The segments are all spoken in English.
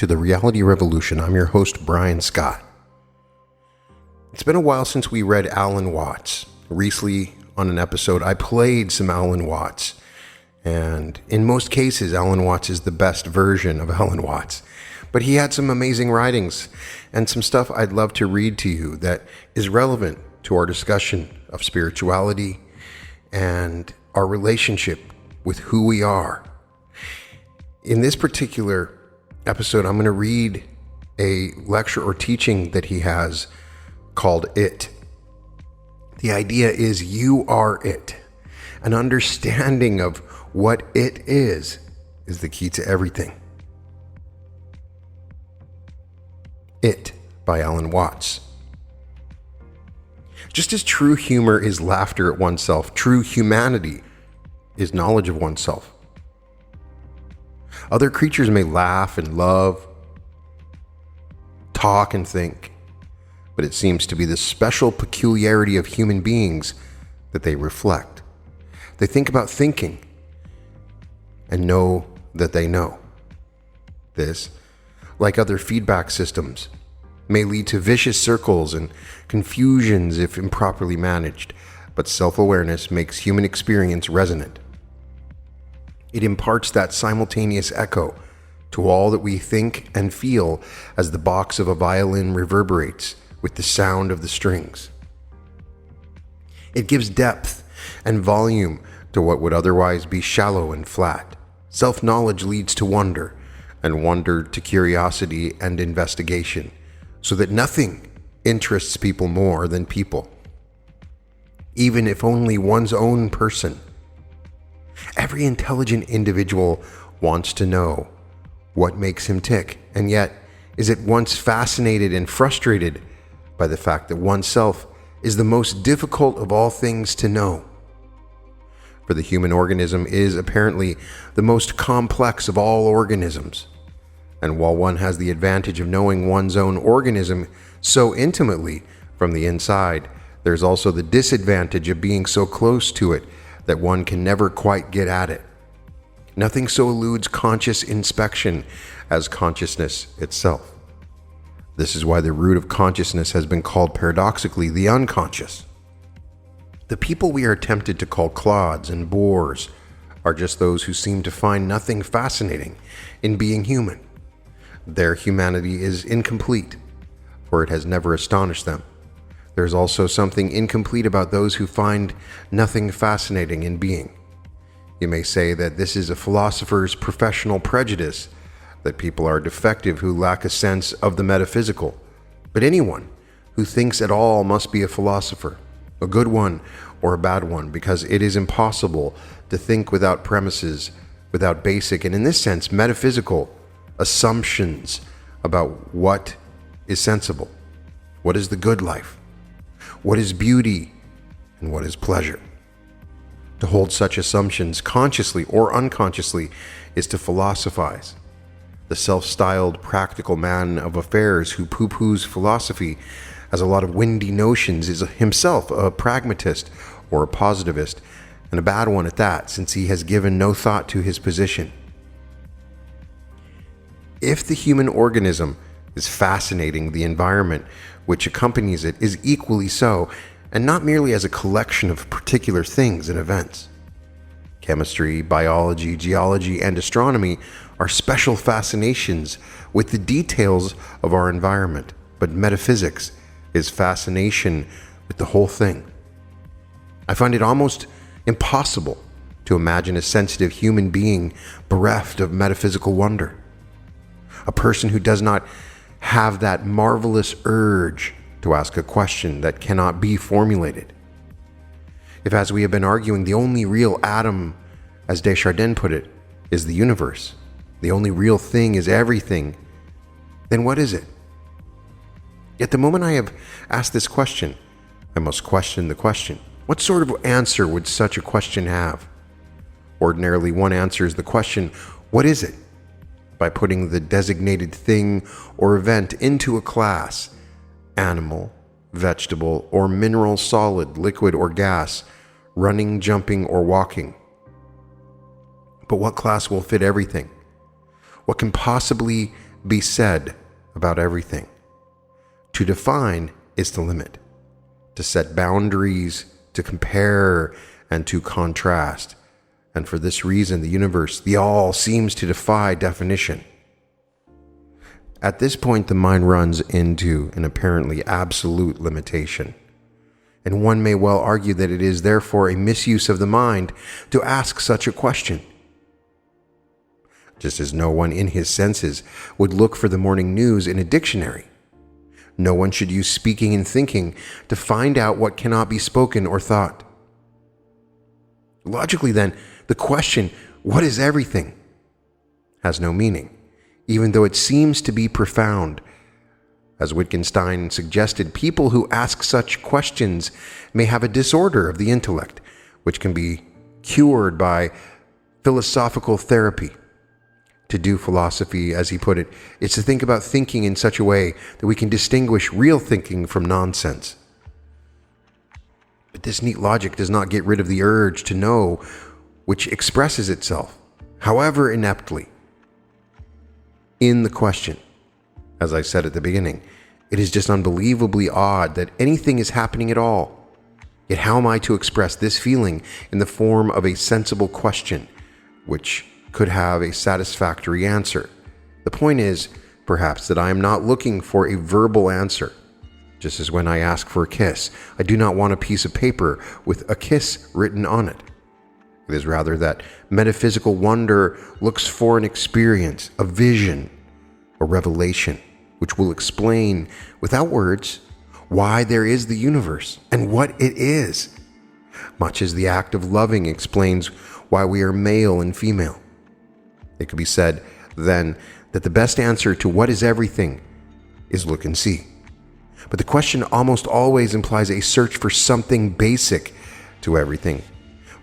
to the Reality Revolution. I'm your host, Brian Scott. It's been a while since we read Alan Watts. Recently, on an episode, I played some Alan Watts. And in most cases, Alan Watts is the best version of Alan Watts. But he had some amazing writings and some stuff I'd love to read to you that is relevant to our discussion of spirituality and our relationship with who we are. In this particular episode, I'm going to read a lecture or teaching that he has called It. The idea is you are it. An understanding of what it is the key to everything. It by Alan Watts. Just as true humor is laughter at oneself, true humanity is knowledge of oneself. Other creatures may laugh and love, talk and think, but it seems to be the special peculiarity of human beings that they reflect. They think about thinking and know that they know. This, like other feedback systems, may lead to vicious circles and confusions if improperly managed, but self-awareness makes human experience resonant. It imparts that simultaneous echo to all that we think and feel as the box of a violin reverberates with the sound of the strings. It gives depth and volume to what would otherwise be shallow and flat. Self-knowledge leads to wonder, and wonder to curiosity and investigation, so that nothing interests people more than people, even if only one's own person. Every intelligent individual wants to know what makes him tick, and yet is at once fascinated and frustrated by the fact that oneself is the most difficult of all things to know. For the human organism is apparently the most complex of all organisms. And while one has the advantage of knowing one's own organism so intimately from the inside, there's also the disadvantage of being so close to it that one can never quite get at it. Nothing so eludes conscious inspection as consciousness itself. This is why the root of consciousness has been called paradoxically the unconscious. The people we are tempted to call clods and bores are just those who seem to find nothing fascinating in being human. Their humanity is incomplete, for it has never astonished them. There's also something incomplete about those who find nothing fascinating in being. You may say that this is a philosopher's professional prejudice, that people are defective who lack a sense of the metaphysical. But anyone who thinks at all must be a philosopher, a good one or a bad one, because it is impossible to think without premises, without basic, and in this sense, metaphysical assumptions about what is sensible, what is the good life, what is beauty, and what is pleasure. To hold such assumptions consciously or unconsciously is to philosophize. The self-styled practical man of affairs who poo-poos philosophy as a lot of windy notions is himself a pragmatist or a positivist, and a bad one at that, since he has given no thought to his position. If the human organism is fascinating, the environment which accompanies it is equally so, and not merely as a collection of particular things and events. Chemistry, biology, geology, and astronomy are special fascinations with the details of our environment, but metaphysics is fascination with the whole thing. I find it almost impossible to imagine a sensitive human being bereft of metaphysical wonder. A person who does not have that marvelous urge to ask a question that cannot be formulated. If, as we have been arguing, the only real atom, as Chardin put it, is the universe, the only real thing is everything, then what is it? Yet the moment I have asked this question, I must question the question. What sort of answer would such a question have? Ordinarily, one answers the question, what is it? By putting the designated thing or event into a class, animal, vegetable, or mineral, solid, liquid, or gas, running, jumping, or walking. But what class will fit everything? What can possibly be said about everything. To define is to limit, to set boundaries, to compare, and to contrast. And for this reason, the universe, the all, seems to defy definition. At this point, the mind runs into an apparently absolute limitation. And one may well argue that it is therefore a misuse of the mind to ask such a question. Just as no one in his senses would look for the morning news in a dictionary, no one should use speaking and thinking to find out what cannot be spoken or thought. Logically, then, the question, what is everything, has no meaning, even though it seems to be profound. As Wittgenstein suggested, people who ask such questions may have a disorder of the intellect, which can be cured by philosophical therapy. To do philosophy, as he put it, is to think about thinking in such a way that we can distinguish real thinking from nonsense. But this neat logic does not get rid of the urge to know, which expresses itself, however ineptly, in the question. As I said at the beginning, it is just unbelievably odd that anything is happening at all. Yet how am I to express this feeling in the form of a sensible question, which could have a satisfactory answer? The point is, perhaps, that I am not looking for a verbal answer. Just as when I ask for a kiss, I do not want a piece of paper with a kiss written on it. It is rather that metaphysical wonder looks for an experience, a vision, a revelation, which will explain, without words, why there is the universe and what it is, much as the act of loving explains why we are male and female. It could be said, then, that the best answer to what is everything is look and see. But the question almost always implies a search for something basic to everything,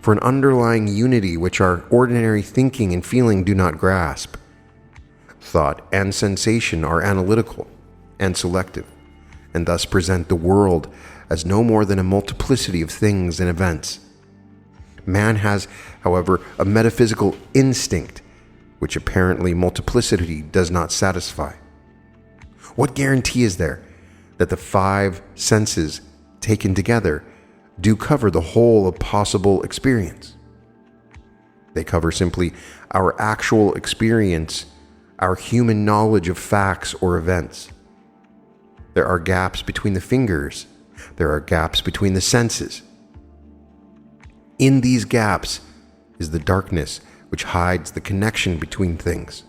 for an underlying unity which our ordinary thinking and feeling do not grasp. Thought and sensation are analytical and selective, and thus present the world as no more than a multiplicity of things and events. Man has, however, a metaphysical instinct, which apparently multiplicity does not satisfy. What guarantee is there that the five senses taken together do cover the whole of possible experience? They cover simply our actual experience, our human knowledge of facts or events. There are gaps between the fingers. There are gaps between the senses. In these gaps is the darkness which hides the connection between things.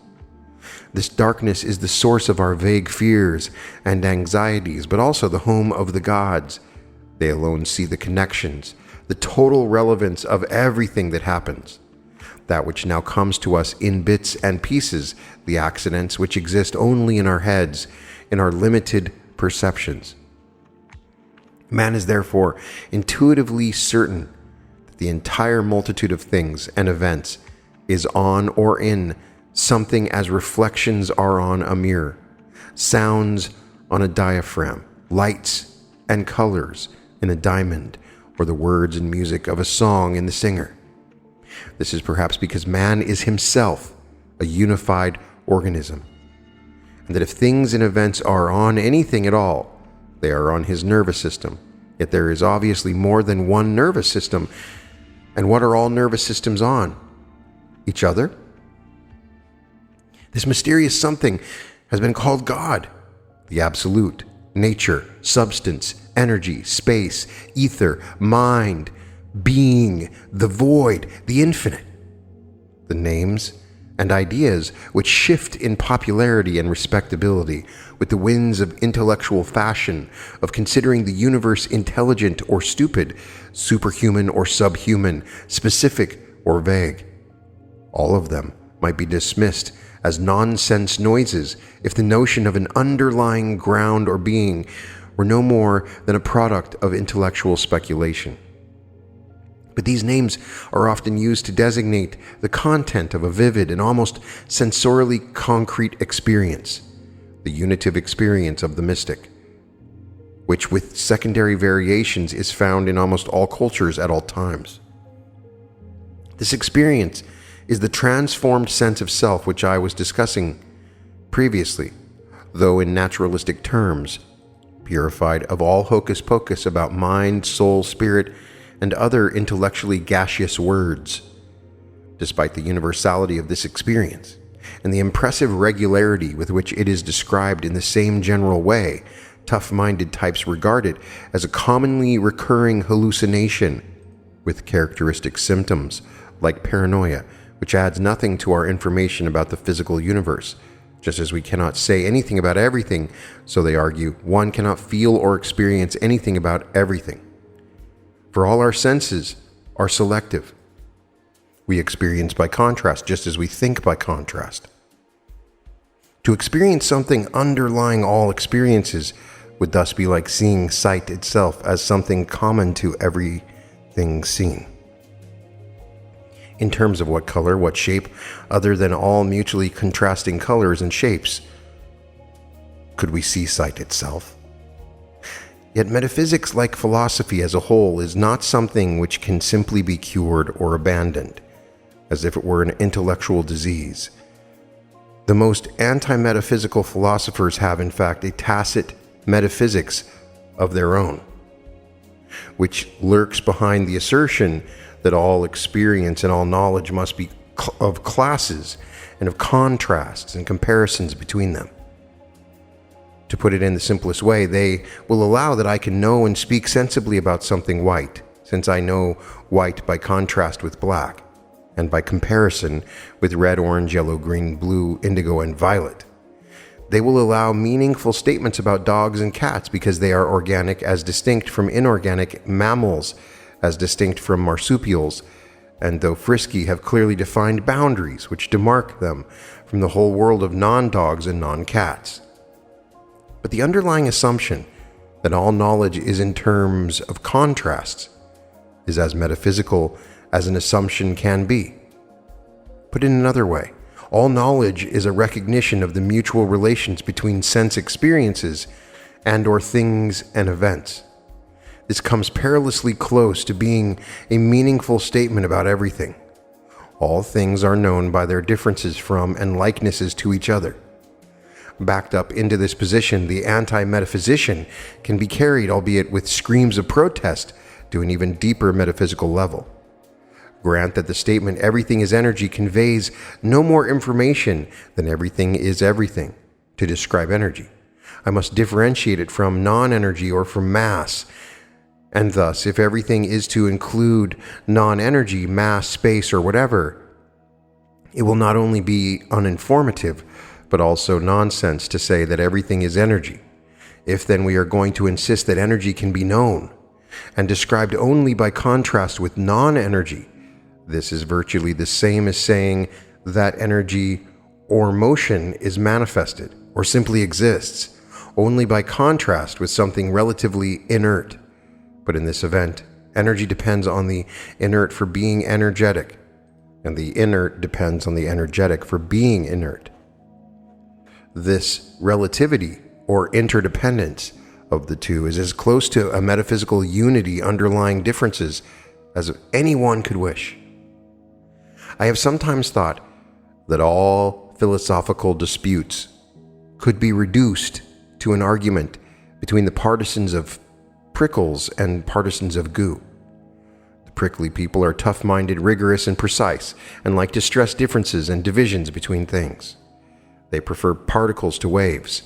This darkness is the source of our vague fears and anxieties, but also the home of the gods. They alone see the connections, the total relevance of everything that happens. That which now comes to us in bits and pieces, the accidents which exist only in our heads, in our limited perceptions. Man is therefore intuitively certain that the entire multitude of things and events is on or in something as reflections are on a mirror, sounds on a diaphragm, lights and colors in a diamond, or the words and music of a song in the singer. This is perhaps because man is himself a unified organism, and that if things and events are on anything at all, they are on his nervous system. Yet there is obviously more than one nervous system. And what are all nervous systems on? Each other? This mysterious something has been called God, the absolute, nature, substance, energy, space, ether, mind, being, the void, the infinite. The names and ideas which shift in popularity and respectability with the winds of intellectual fashion, of considering the universe intelligent or stupid, superhuman or subhuman, specific or vague. All of them might be dismissed as nonsense noises if the notion of an underlying ground or being were no more than a product of intellectual speculation. But these names are often used to designate the content of a vivid and almost sensorially concrete experience, the unitive experience of the mystic, which with secondary variations is found in almost all cultures at all times. This experience is the transformed sense of self which I was discussing Previously, though in naturalistic terms, purified of all hocus pocus about mind, soul, spirit, and other intellectually gaseous words. Despite the universality of this experience, and the impressive regularity with which it is described in the same general way, tough-minded types regard it as a commonly recurring hallucination with characteristic symptoms like paranoia, which adds nothing to our information about the physical universe. Just as we cannot say anything about everything, so they argue, one cannot feel or experience anything about everything. For all our senses are selective. We experience by contrast, just as we think by contrast. To experience something underlying all experiences would thus be like seeing sight itself as something common to everything seen. In terms of what color, what shape, other than all mutually contrasting colors and shapes, could we see sight itself? Yet metaphysics, like philosophy as a whole, is not something which can simply be cured or abandoned, as if it were an intellectual disease. The most anti-metaphysical philosophers have, in fact, a tacit metaphysics of their own, which lurks behind the assertion that all experience and all knowledge must be of classes and of contrasts and comparisons between them. To put it in the simplest way, they will allow that I can know and speak sensibly about something white, since I know white by contrast with black, and by comparison with red, orange, yellow, green, blue, indigo, and violet. They will allow meaningful statements about dogs and cats because they are organic as distinct from inorganic, mammals as distinct from marsupials, and though frisky, have clearly defined boundaries which demark them from the whole world of non-dogs and non-cats. But the underlying assumption that all knowledge is in terms of contrasts is as metaphysical as an assumption can be. Put in another way, all knowledge is a recognition of the mutual relations between sense experiences and/or things and events. This comes perilously close to being a meaningful statement about everything. All things are known by their differences from and likenesses to each other. Backed up into this position, the anti-metaphysician can be carried, albeit with screams of protest, to an even deeper metaphysical level. Grant that the statement "everything is energy" conveys no more information than "everything is everything" to describe energy. I must differentiate it from non-energy or from mass. And thus, if everything is to include non-energy, mass, space, or whatever, it will not only be uninformative, but also nonsense to say that everything is energy. If then we are going to insist that energy can be known and described only by contrast with non-energy, this is virtually the same as saying that energy or motion is manifested or simply exists only by contrast with something relatively inert. But in this event, energy depends on the inert for being energetic, and the inert depends on the energetic for being inert. This relativity or interdependence of the two is as close to a metaphysical unity underlying differences as anyone could wish. I have sometimes thought that all philosophical disputes could be reduced to an argument between the partisans of prickles and partisans of goo. The prickly people are tough-minded, rigorous, and precise, and like to stress differences and divisions between things. They prefer particles to waves,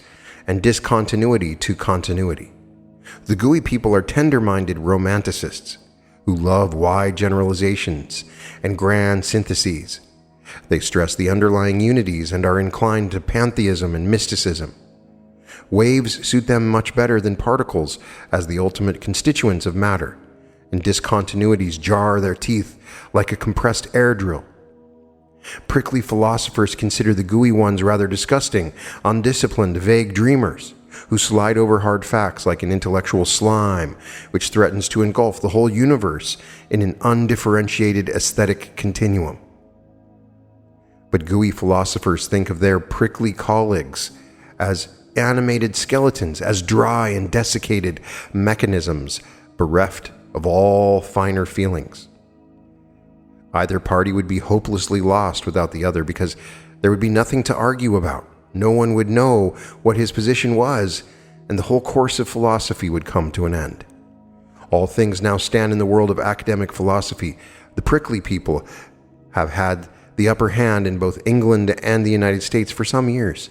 and discontinuity to continuity. The gooey people are tender-minded romanticists, who love wide generalizations and grand syntheses. They stress the underlying unities and are inclined to pantheism and mysticism. Waves suit them much better than particles as the ultimate constituents of matter, and discontinuities jar their teeth like a compressed air drill. Prickly philosophers consider the gooey ones rather disgusting, undisciplined, vague dreamers, who slide over hard facts like an intellectual slime, which threatens to engulf the whole universe in an undifferentiated aesthetic continuum. But gooey philosophers think of their prickly colleagues as animated skeletons, as dry and desiccated mechanisms, bereft of all finer feelings. Either party would be hopelessly lost without the other, because there would be nothing to argue about, No one would know what his position was, and the whole course of philosophy would come to an end. All things now stand in the world of academic philosophy. The prickly people have had the upper hand in both England and the United States for some years.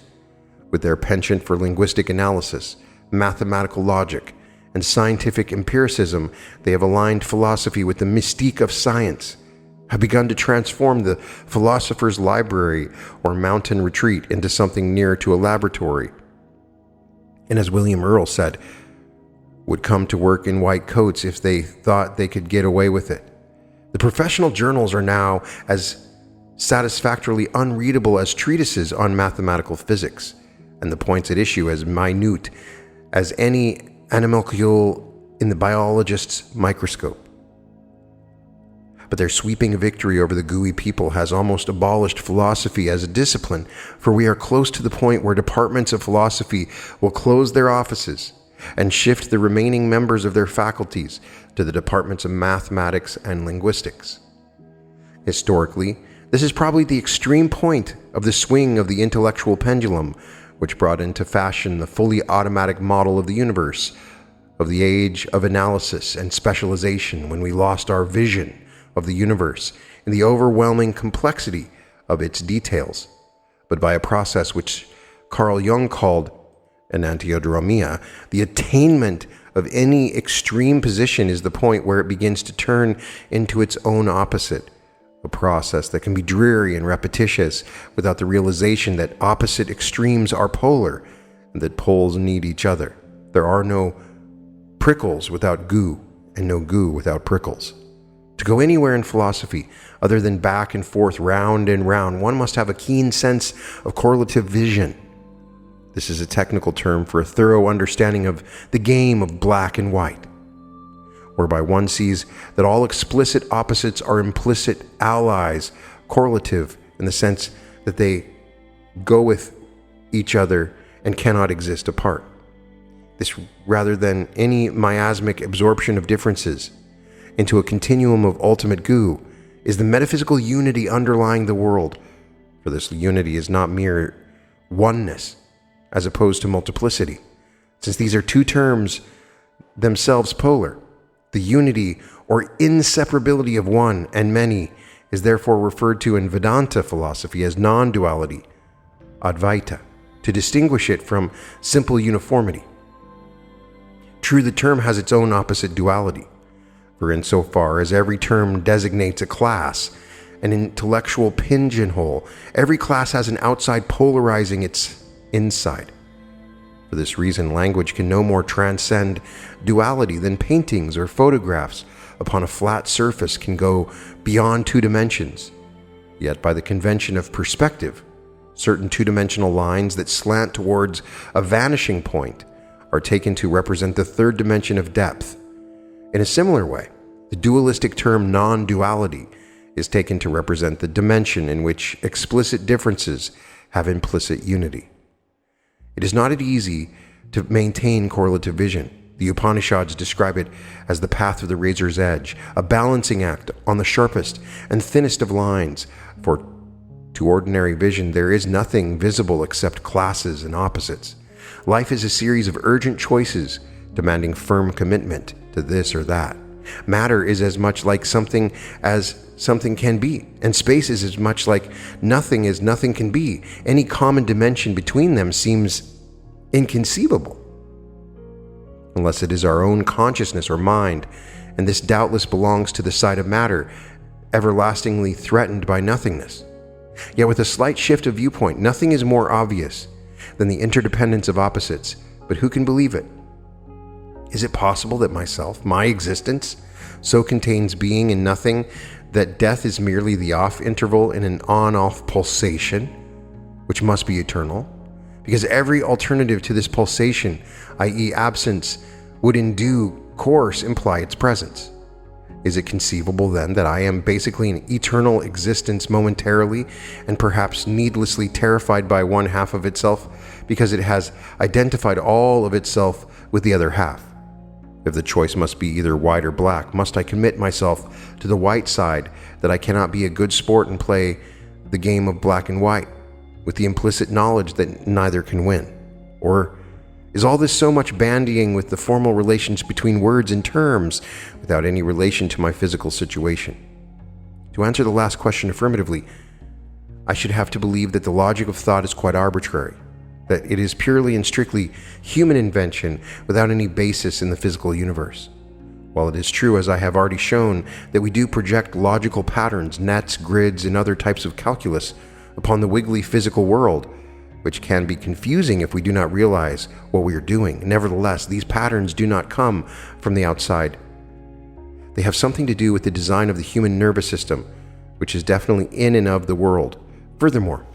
With their penchant for linguistic analysis, mathematical logic, and scientific empiricism, they have aligned philosophy with the mystique of science, have begun to transform the philosopher's library or mountain retreat into something near to a laboratory. And as William Earle said, would come to work in white coats if they thought they could get away with it. The professional journals are now as satisfactorily unreadable as treatises on mathematical physics, and the points at issue as minute as any animalcule in the biologist's microscope. But their sweeping victory over the gooey people has almost abolished philosophy as a discipline, for we are close to the point where departments of philosophy will close their offices and shift the remaining members of their faculties to the departments of mathematics and linguistics. Historically, this is probably the extreme point of the swing of the intellectual pendulum, which brought into fashion the fully automatic model of the universe, of the age of analysis and specialization, when we lost our vision of the universe in the overwhelming complexity of its details, but by a process which Carl Jung called enantiodromia. The attainment of any extreme position is the point where it begins to turn into its own opposite, a process that can be dreary and repetitious without the realization that opposite extremes are polar and that poles need each other. There are no prickles without goo, and no goo without prickles. To go anywhere in philosophy other than back and forth, round and round, one must have a keen sense of correlative vision. This is a technical term for a thorough understanding of the game of black and white, whereby one sees that all explicit opposites are implicit allies, correlative in the sense that they go with each other and cannot exist apart. This, rather than any miasmic absorption of differences into a continuum of ultimate goo, is the metaphysical unity underlying the world, for this unity is not mere oneness as opposed to multiplicity. Since these are two terms themselves polar, the unity or inseparability of one and many is therefore referred to in Vedanta philosophy as non-duality, Advaita, to distinguish it from simple uniformity. True, the term has its own opposite duality, for insofar as every term designates a class, an intellectual pigeonhole, every class has an outside polarizing its inside. For this reason, language can no more transcend duality than paintings or photographs upon a flat surface can go beyond two dimensions. Yet by the convention of perspective, certain two-dimensional lines that slant towards a vanishing point are taken to represent the third dimension of depth. In a similar way, the dualistic term non-duality is taken to represent the dimension in which explicit differences have implicit unity. It is not easy to maintain correlative vision. The Upanishads describe it as the path of the razor's edge, a balancing act on the sharpest and thinnest of lines, for to ordinary vision there is nothing visible except classes and opposites. Life is a series of urgent choices demanding firm commitment to this or that. Matter is as much like something as something can be, and space is as much like nothing as nothing can be. Any common dimension between them seems inconceivable, unless it is our own consciousness or mind, and this doubtless belongs to the side of matter, everlastingly threatened by nothingness. Yet with a slight shift of viewpoint, nothing is more obvious than the interdependence of opposites, but who can believe it? Is it possible that myself, my existence, so contains being and nothing that death is merely the off interval in an on-off pulsation, which must be eternal? Because every alternative to this pulsation, i.e. absence, would in due course imply its presence. Is it conceivable then that I am basically an eternal existence momentarily and perhaps needlessly terrified by one half of itself because it has identified all of itself with the other half? If the choice must be either white or black, must I commit myself to the white side that I cannot be a good sport and play the game of black and white? with the implicit knowledge that neither can win? Or is all this so much bandying with the formal relations between words and terms without any relation to my physical situation? To answer the last question affirmatively, I should have to believe that the logic of thought is quite arbitrary, that it is purely and strictly human invention without any basis in the physical universe. While it is true, as I have already shown, that we do project logical patterns, nets, grids, and other types of calculus upon the wiggly physical world, which can be confusing if we do not realize what we are doing. Nevertheless, these patterns do not come from the outside. They have something to do with the design of the human nervous system, which is definitely in and of the world. Furthermore,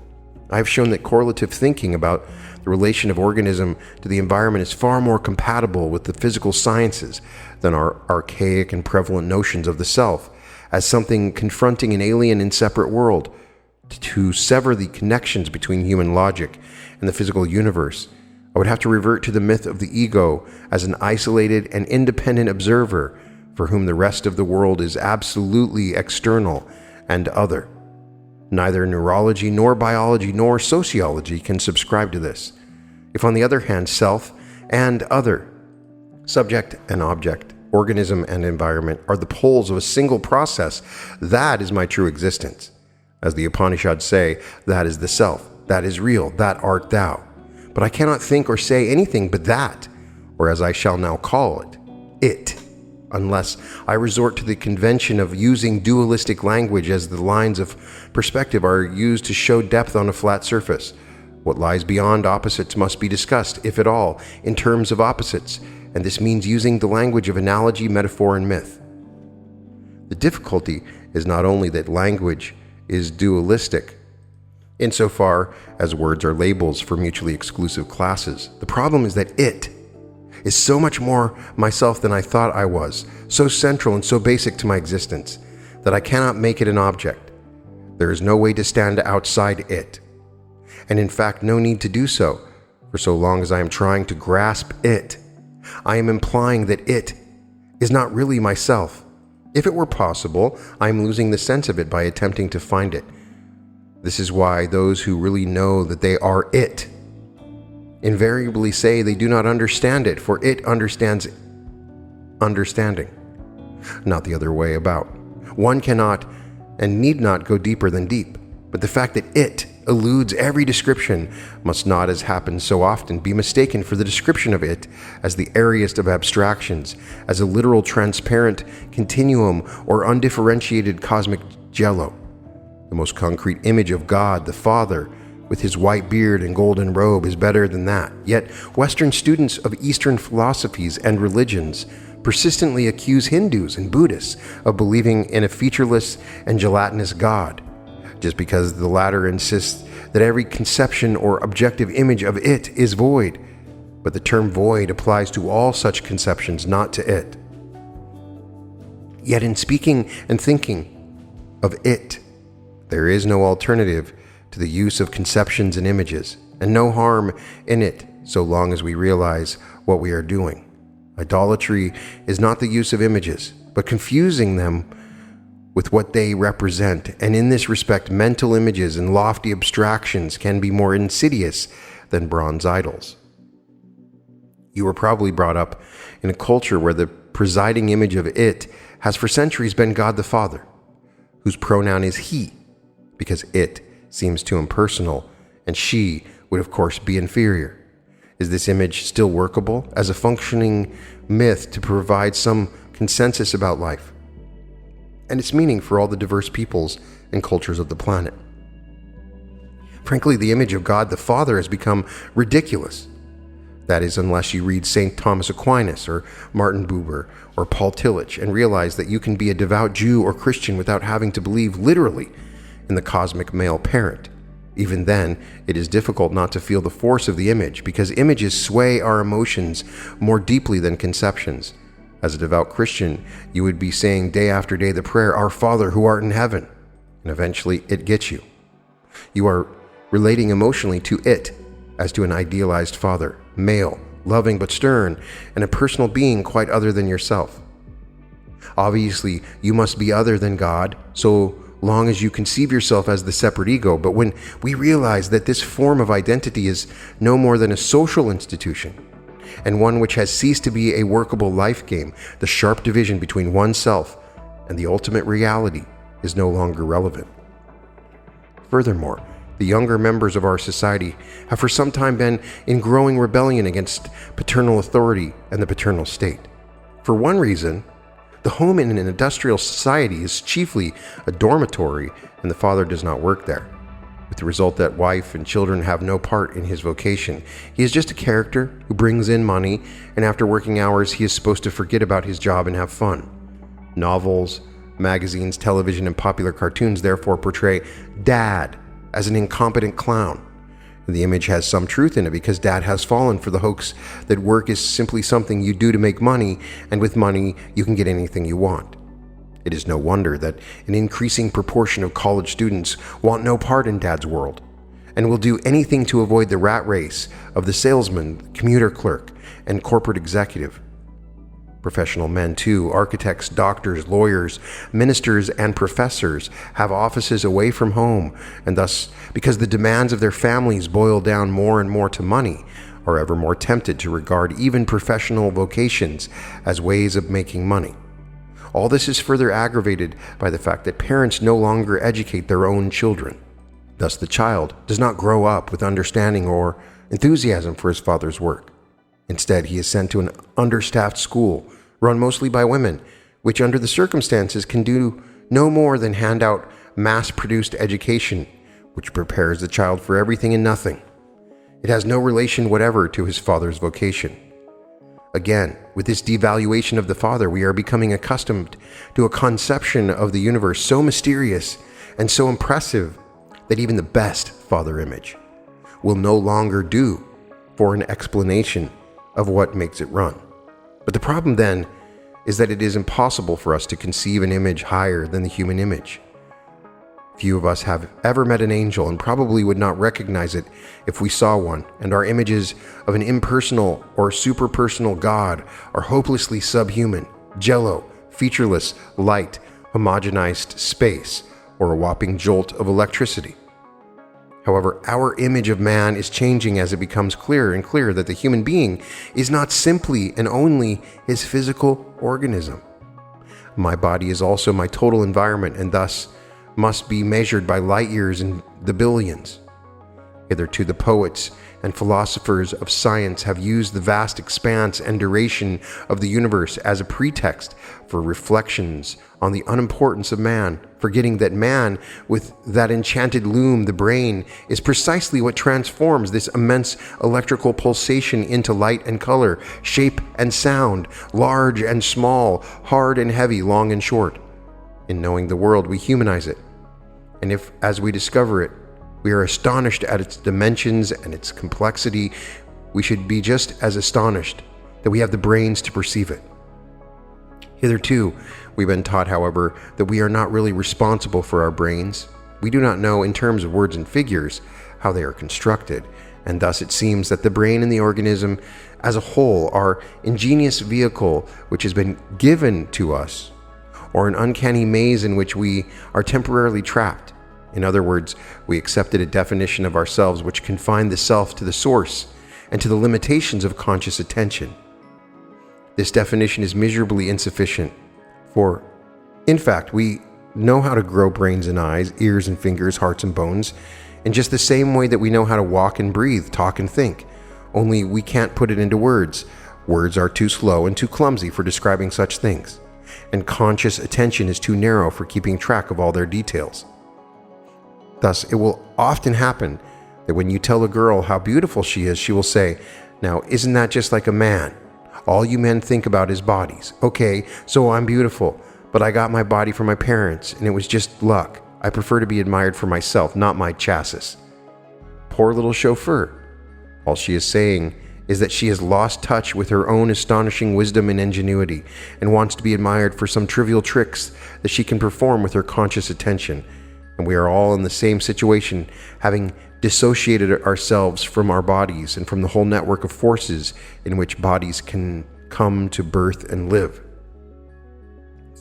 I have shown that correlative thinking about the relation of organism to the environment is far more compatible with the physical sciences than our archaic and prevalent notions of the self as something confronting an alien and separate world. To sever the connections between human logic and the physical universe, I would have to revert to the myth of the ego as an isolated and independent observer for whom the rest of the world is absolutely external and other. Neither neurology nor biology nor sociology can subscribe to this. If, on the other hand, self and other, subject and object, organism and environment are the poles of a single process, that is my true existence. As the Upanishads say, that is the self, that is real, that art thou. But I cannot think or say anything but that, or as I shall now call it, unless I resort to the convention of using dualistic language as the lines of perspective are used to show depth on a flat surface. What lies beyond opposites must be discussed, if at all, in terms of opposites, and this means using the language of analogy, metaphor, and myth. The difficulty is not only that language is dualistic, insofar as words are labels for mutually exclusive classes. The problem is that it is so much more myself than I thought I was, so central and so basic to my existence, that I cannot make it an object. There is no way to stand outside it, and in fact no need to do so, for so long as I am trying to grasp it, I am implying that it is not really myself. If it were possible, I am losing the sense of it by attempting to find it. This is why those who really know that they are it invariably say they do not understand it, for it understands understanding, not the other way about. One cannot and need not go deeper than deep, but the fact that it eludes every description must not, as happens so often, be mistaken for the description of it as the airiest of abstractions, as a literal transparent continuum or undifferentiated cosmic jello. The most concrete image of God, the Father, with his white beard and golden robe, is better than that. Yet Western students of Eastern philosophies and religions persistently accuse Hindus and Buddhists of believing in a featureless and gelatinous God, just because the latter insists that every conception or objective image of it is void. But the term void applies to all such conceptions, not to it. Yet in speaking and thinking of it, there is no alternative to the use of conceptions and images, and no harm in it so long as we realize what we are doing. Idolatry is not the use of images, but confusing them with what they represent, and in this respect, mental images and lofty abstractions can be more insidious than bronze idols. You were probably brought up in a culture where the presiding image of it has for centuries been God the Father, whose pronoun is he, because it seems too impersonal, and she would of course be inferior. Is this image still workable as a functioning myth to provide some consensus about life and its meaning for all the diverse peoples and cultures of the planet? Frankly, the image of God the Father has become ridiculous. That is, unless you read St. Thomas Aquinas or Martin Buber or Paul Tillich and realize that you can be a devout Jew or Christian without having to believe literally in the cosmic male parent. Even then, it is difficult not to feel the force of the image, because images sway our emotions more deeply than conceptions. As a devout Christian, you would be saying day after day the prayer, "Our Father who art in heaven," and eventually it gets you. You are relating emotionally to it as to an idealized father, male, loving but stern, and a personal being quite other than yourself. Obviously, you must be other than God, so long as you conceive yourself as the separate ego. But when we realize that this form of identity is no more than a social institution, and one which has ceased to be a workable life game, the sharp division between oneself and the ultimate reality is no longer relevant. Furthermore, the younger members of our society have for some time been in growing rebellion against paternal authority and the paternal state. For one reason, the home in an industrial society is chiefly a dormitory, and the father does not work there, with the result that wife and children have no part in his vocation. He is just a character who brings in money, and after working hours, he is supposed to forget about his job and have fun. Novels, magazines, television, and popular cartoons therefore portray Dad as an incompetent clown. The image has some truth in it because Dad has fallen for the hoax that work is simply something you do to make money, and with money you can get anything you want. It is no wonder that an increasing proportion of college students want no part in Dad's world and will do anything to avoid the rat race of the salesman, commuter clerk, and corporate executive. Professional men too, architects, doctors, lawyers, ministers, and professors have offices away from home, and thus, because the demands of their families boil down more and more to money, are ever more tempted to regard even professional vocations as ways of making money. All this is further aggravated by the fact that parents no longer educate their own children. Thus, the child does not grow up with understanding or enthusiasm for his father's work. Instead, he is sent to an understaffed school, run mostly by women, which under the circumstances can do no more than hand out mass-produced education, which prepares the child for everything and nothing. It has no relation whatever to his father's vocation. Again, with this devaluation of the father, we are becoming accustomed to a conception of the universe so mysterious and so impressive that even the best father image will no longer do for an explanation of what makes it run. But the problem then is that it is impossible for us to conceive an image higher than the human image. Few of us have ever met an angel and probably would not recognize it if we saw one, and our images of an impersonal or superpersonal God are hopelessly subhuman, jello, featureless, light, homogenized space, or a whopping jolt of electricity. However, our image of man is changing as it becomes clearer and clearer that the human being is not simply and only his physical organism. My body is also my total environment and thus must be measured by light years in the billions. Hitherto, the poets and philosophers of science have used the vast expanse and duration of the universe as a pretext for reflections on the unimportance of man, forgetting that man, with that enchanted loom, the brain, is precisely what transforms this immense electrical pulsation into light and color, shape and sound, large and small, hard and heavy, long and short. In knowing the world, we humanize it. And if, as we discover it, we are astonished at its dimensions and its complexity, we should be just as astonished that we have the brains to perceive it. Hitherto, we've been taught, however, that we are not really responsible for our brains. We do not know, in terms of words and figures, how they are constructed, and thus it seems that the brain and the organism as a whole are ingenious vehicle which has been given to us, or an uncanny maze in which we are temporarily trapped. In other words, we accepted a definition of ourselves which confined the self to the source and to the limitations of conscious attention. This definition is miserably insufficient, for, in fact, we know how to grow brains and eyes, ears and fingers, hearts and bones, in just the same way that we know how to walk and breathe, talk and think, only we can't put it into words. Words are too slow and too clumsy for describing such things, and conscious attention is too narrow for keeping track of all their details. Thus, it will often happen that when you tell a girl how beautiful she is, she will say, "Now, isn't that just like a man? All you men think about is bodies. Okay, so I'm beautiful, but I got my body from my parents, and it was just luck. I prefer to be admired for myself, not my chassis." Poor little chauffeur. All she is saying is that she has lost touch with her own astonishing wisdom and ingenuity, and wants to be admired for some trivial tricks that she can perform with her conscious attention. And we are all in the same situation, having dissociated ourselves from our bodies and from the whole network of forces in which bodies can come to birth and live.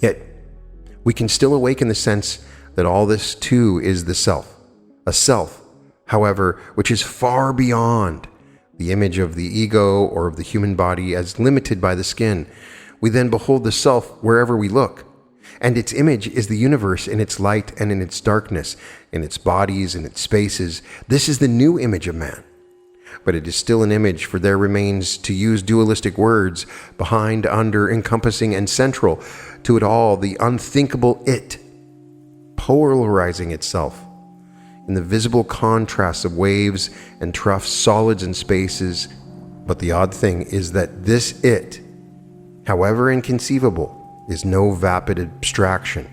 Yet, we can still awaken the sense that all this too is the self. A self, however, which is far beyond the image of the ego or of the human body as limited by the skin. We then behold the self wherever we look. And its image is the universe in its light and in its darkness, in its bodies and its spaces. This is the new image of man. But it is still an image, for there remains, to use dualistic words, behind, under, encompassing, and central to it all, the unthinkable it, polarizing itself in the visible contrasts of waves and troughs, solids and spaces. But the odd thing is that this it, however inconceivable, is no vapid abstraction.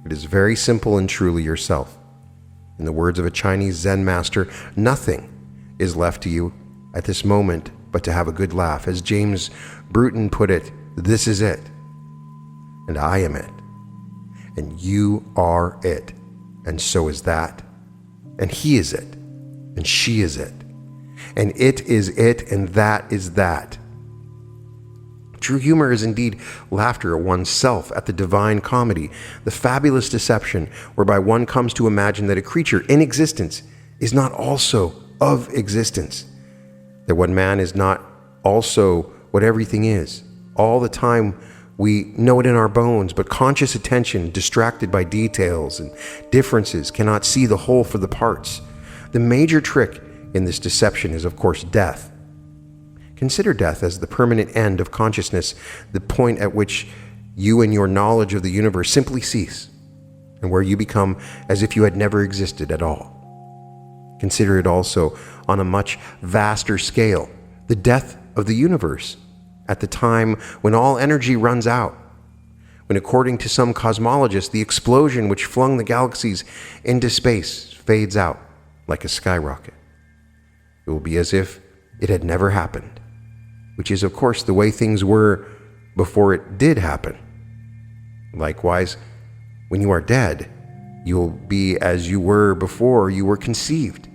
It is very simple and truly yourself. In the words of a Chinese Zen master, nothing is left to you at this moment but to have a good laugh. As James Broughton put it, this is it, and I am it, and you are it, and so is that, and he is it, and she is it, and it is it, and that is that. True humor is indeed laughter at oneself, at the divine comedy, the fabulous deception whereby one comes to imagine that a creature in existence is not also of existence, that what man is not also what everything is. All the time we know it in our bones, but conscious attention, distracted by details and differences, cannot see the whole for the parts. The major trick in this deception is, of course, death. Consider death as the permanent end of consciousness, the point at which you and your knowledge of the universe simply cease, and where you become as if you had never existed at all. Consider it also on a much vaster scale, the death of the universe, at the time when all energy runs out, when, according to some cosmologists, the explosion which flung the galaxies into space fades out like a skyrocket. It will be as if it had never happened, which is, of course, the way things were before it did happen. Likewise, when you are dead, you'll be as you were before you were conceived.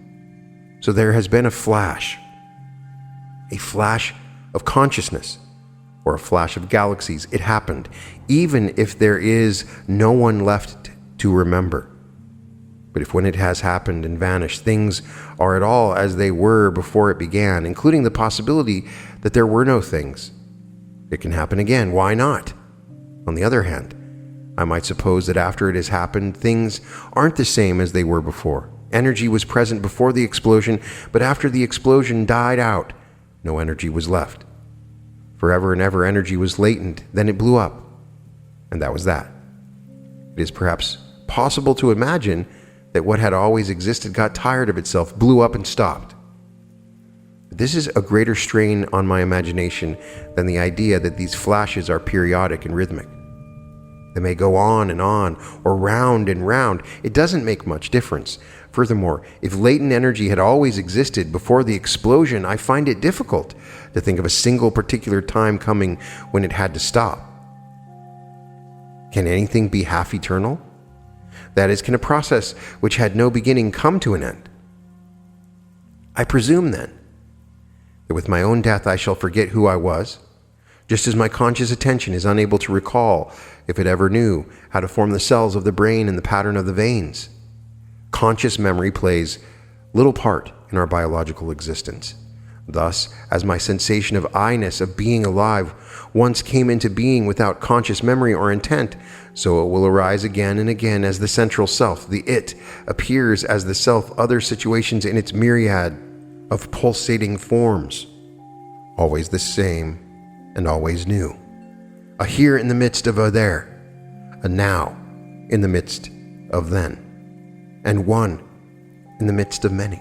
So there has been a flash of consciousness, or a flash of galaxies. It happened, even if there is no one left to remember. But if when it has happened and vanished, things are at all as they were before it began, including the possibility that there were no things, it can happen again. Why not? On the other hand, I might suppose that after it has happened, things aren't the same as they were before. Energy was present before the explosion, but after the explosion died out, no energy was left. Forever and ever, energy was latent, then it blew up, and that was that. It is perhaps possible to imagine that what had always existed got tired of itself, blew up, and stopped. But this is a greater strain on my imagination than the idea that these flashes are periodic and rhythmic. They may go on, or round and round. It doesn't make much difference. Furthermore, if latent energy had always existed before the explosion, I find it difficult to think of a single particular time coming when it had to stop. Can anything be half eternal? That is, can a process which had no beginning come to an end? I presume, then, that with my own death I shall forget who I was, just as my conscious attention is unable to recall, if it ever knew, how to form the cells of the brain and the pattern of the veins. Conscious memory plays little part in our biological existence. Thus, as my sensation of I-ness, of being alive, once came into being without conscious memory or intent, so it will arise again and again as the central self. The it appears as the self, other situations in its myriad of pulsating forms, always the same and always new. A here in the midst of a there, a now in the midst of then, and one in the midst of many.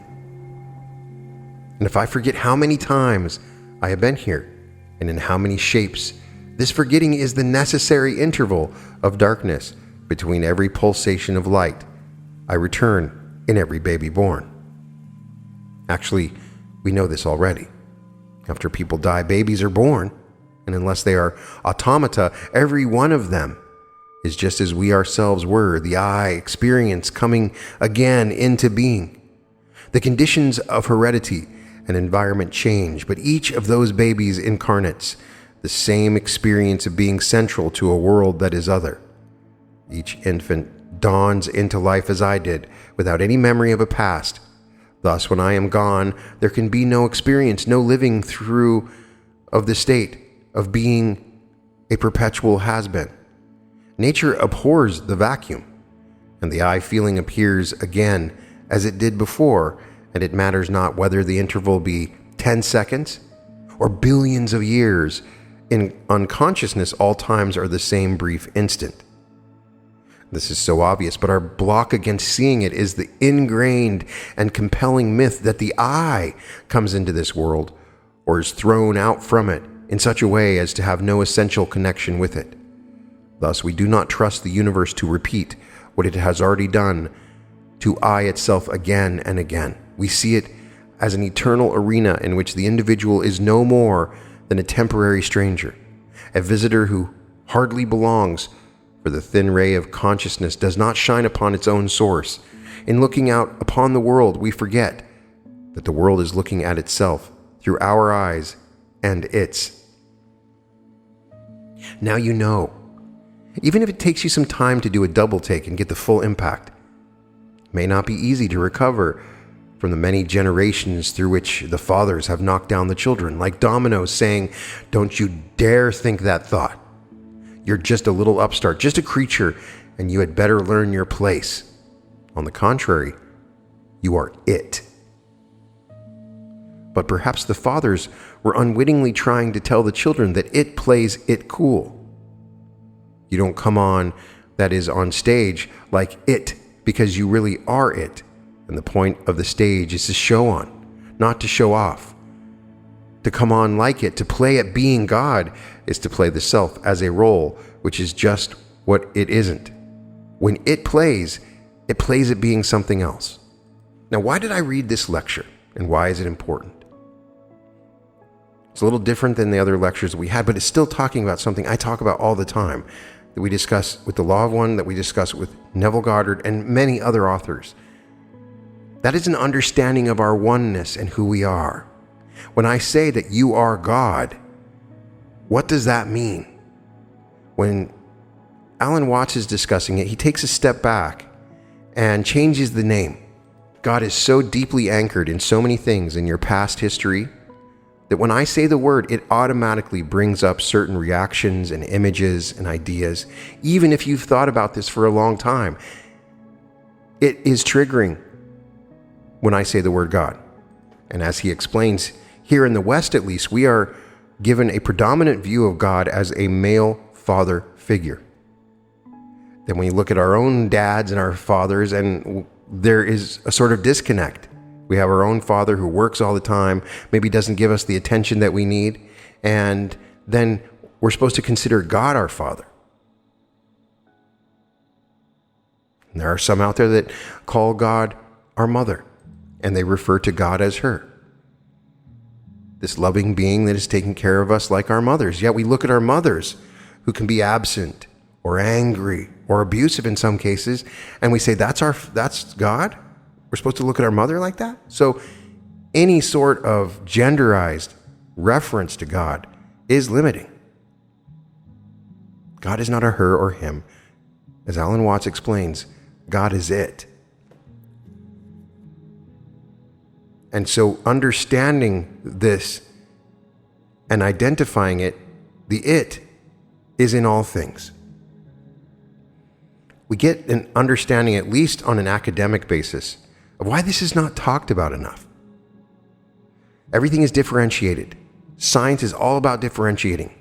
And if I forget how many times I have been here, and in how many shapes, this forgetting is the necessary interval of darkness between every pulsation of light. I return in every baby born. Actually, we know this already. After people die, babies are born, and unless they are automata, every one of them is just as we ourselves were, the I experience coming again into being. The conditions of heredity and environment change, but each of those babies incarnates the same experience of being central to a world that is other. Each infant dawns into life as I did, without any memory of a past. Thus, when I am gone, there can be no experience, no living through of the state of being a perpetual has-been. Nature abhors the vacuum, and the I feeling appears again as it did before, and it matters not whether the interval be 10 seconds or billions of years. In unconsciousness, all times are the same brief instant. This is so obvious, but our block against seeing it is the ingrained and compelling myth that the I comes into this world or is thrown out from it in such a way as to have no essential connection with it. Thus, we do not trust the universe to repeat what it has already done to I itself again and again. We see it as an eternal arena in which the individual is no more than a temporary stranger, a visitor who hardly belongs, for the thin ray of consciousness does not shine upon its own source. In looking out upon the world, we forget that the world is looking at itself through our eyes and its. Now you know. Even if it takes you some time to do a double take and get the full impact, it may not be easy to recover from the many generations through which the fathers have knocked down the children, like dominoes, saying, "Don't you dare think that thought. You're just a little upstart, just a creature, and you had better learn your place. On the contrary, you are it." But perhaps the fathers were unwittingly trying to tell the children that it plays it cool. You don't come on, that is, on stage, like it, because you really are it. And the point of the stage is to show on, not to show off. To come on like it, to play at being God, is to play the self as a role, which is just what it isn't. When it plays at being something else. Now, why did I read this lecture, and why is it important? It's a little different than the other lectures that we had, but it's still talking about something I talk about all the time, that we discuss with the Law of One, that we discuss with Neville Goddard and many other authors. That is an understanding of our oneness and who we are. When I say that you are God, what does that mean? When Alan Watts is discussing it, he takes a step back and changes the name. God is so deeply anchored in so many things in your past history that when I say the word, it automatically brings up certain reactions and images and ideas. Even if you've thought about this for a long time, it is triggering when I say the word God. And as he explains, here in the West at least, we are given a predominant view of God as a male father figure. Then when you look at our own dads and our fathers, and there is a sort of disconnect. We have our own father who works all the time, maybe doesn't give us the attention that we need, and then we're supposed to consider God our father. And there are some out there that call God our mother, and they refer to God as her. This loving being that is taking care of us like our mothers. Yet we look at our mothers who can be absent or angry or abusive in some cases, and we say, that's God? We're supposed to look at our mother like that? So any sort of genderized reference to God is limiting. God is not a her or him. As Alan Watts explains, God is it. And so understanding this and identifying it, the it is in all things. We get an understanding, at least on an academic basis, of why this is not talked about enough. Everything is differentiated. Science is all about differentiating.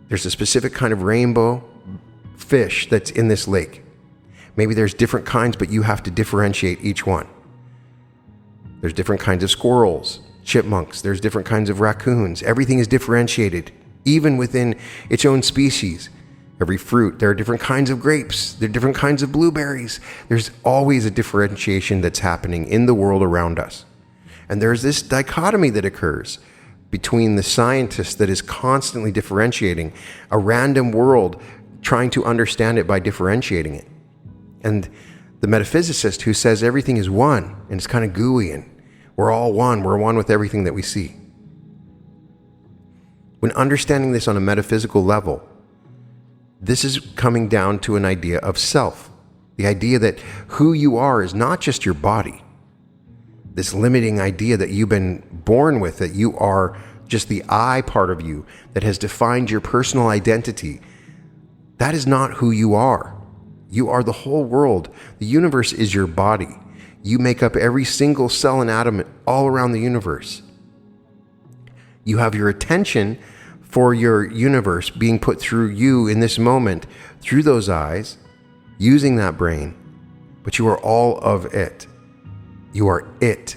There's a specific kind of rainbow fish that's in this lake. Maybe there's different kinds, but you have to differentiate each one. There's different kinds of squirrels, chipmunks, there's different kinds of raccoons. Everything is differentiated, even within its own species. Every fruit, there are different kinds of grapes, there are different kinds of blueberries. There's always a differentiation that's happening in the world around us. And there's this dichotomy that occurs between the scientist that is constantly differentiating a random world, trying to understand it by differentiating it, and the metaphysicist who says everything is one and it's kind of gooey and we're all one, we're one with everything that we see. When understanding this on a metaphysical level, this is coming down to an idea of self, The idea that who you are is not just your body. This limiting idea that you've been born with, that you are just the I part of you that has defined your personal identity. That is not who you are. You are the whole world. The universe is your body. You make up every single cell and atom all around the universe. You have your attention for your universe being put through you in this moment, through those eyes, using that brain, but you are all of it. You are it.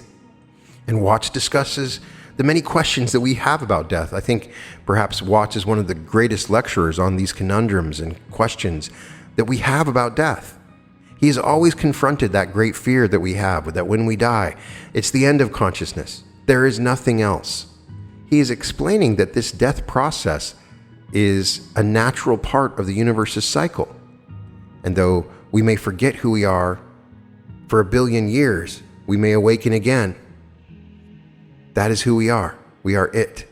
And Watts discusses the many questions that we have about death. I think perhaps Watts is one of the greatest lecturers on these conundrums and questions that we have about death. He has always confronted that great fear that we have, that when we die, it's the end of consciousness. There is nothing else. He is explaining that this death process is a natural part of the universe's cycle. And though we may forget who we are for 1 billion years, we may awaken again. That is who we are. We are it.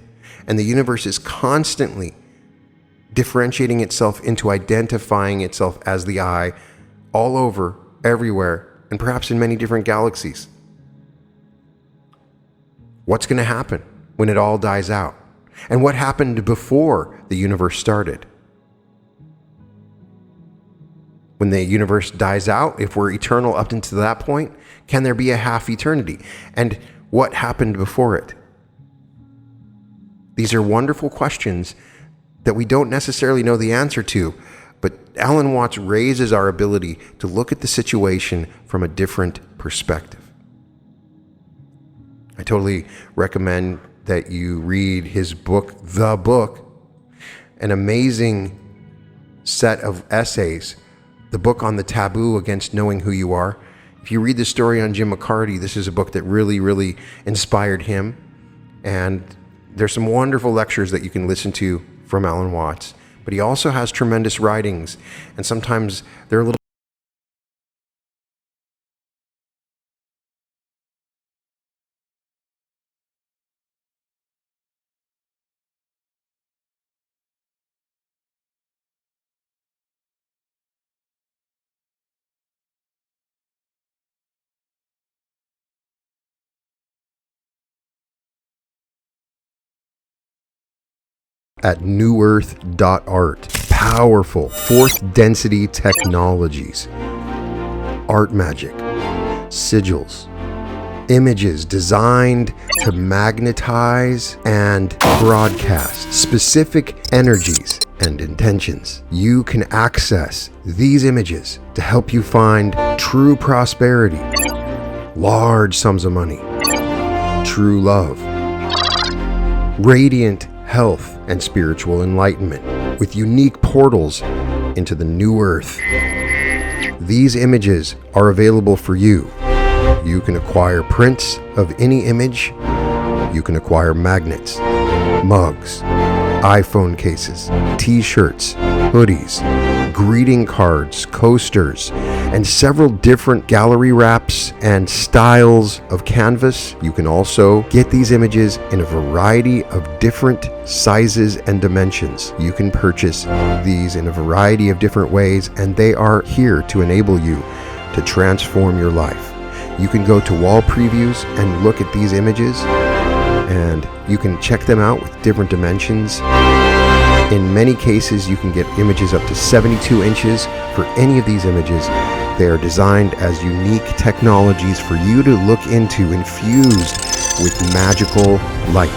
And the universe is constantly differentiating itself into identifying itself as the I all over, everywhere, and perhaps in many different galaxies. What's going to happen when it all dies out? And what happened before the universe started? When the universe dies out, if we're eternal up until that point, can there be a half eternity? And what happened before it? These are wonderful questions that we don't necessarily know the answer to, but Alan Watts raises our ability to look at the situation from a different perspective. I totally recommend that you read his book, The Book, an amazing set of essays, the book on the taboo against knowing who you are. If you read the story on Jim McCarty, this is a book that really, really inspired him. And there's some wonderful lectures that you can listen to from Alan Watts. But he also has tremendous writings, and sometimes they're a little at newearth.art. Powerful fourth density technologies, art magic, sigils, images designed to magnetize and broadcast specific energies and intentions. You can access these images to help you find true prosperity, large sums of money, true love, radiant health, and spiritual enlightenment with unique portals into the new earth. These images are available for you. You can acquire prints of any image. You can acquire magnets, mugs, iPhone cases, t-shirts, hoodies, greeting cards, coasters, and several different gallery wraps and styles of canvas. You can also get these images in a variety of different sizes and dimensions. You can purchase these in a variety of different ways, and they are here to enable you to transform your life. You can go to wall previews and look at these images, and you can check them out with different dimensions. In many cases, you can get images up to 72 inches for any of these images. They are designed as unique technologies for you to look into, infused with magical light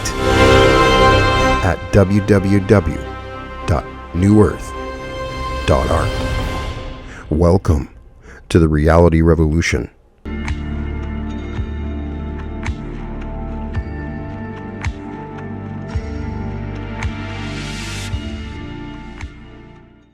at www.newearth.art. Welcome to the reality revolution.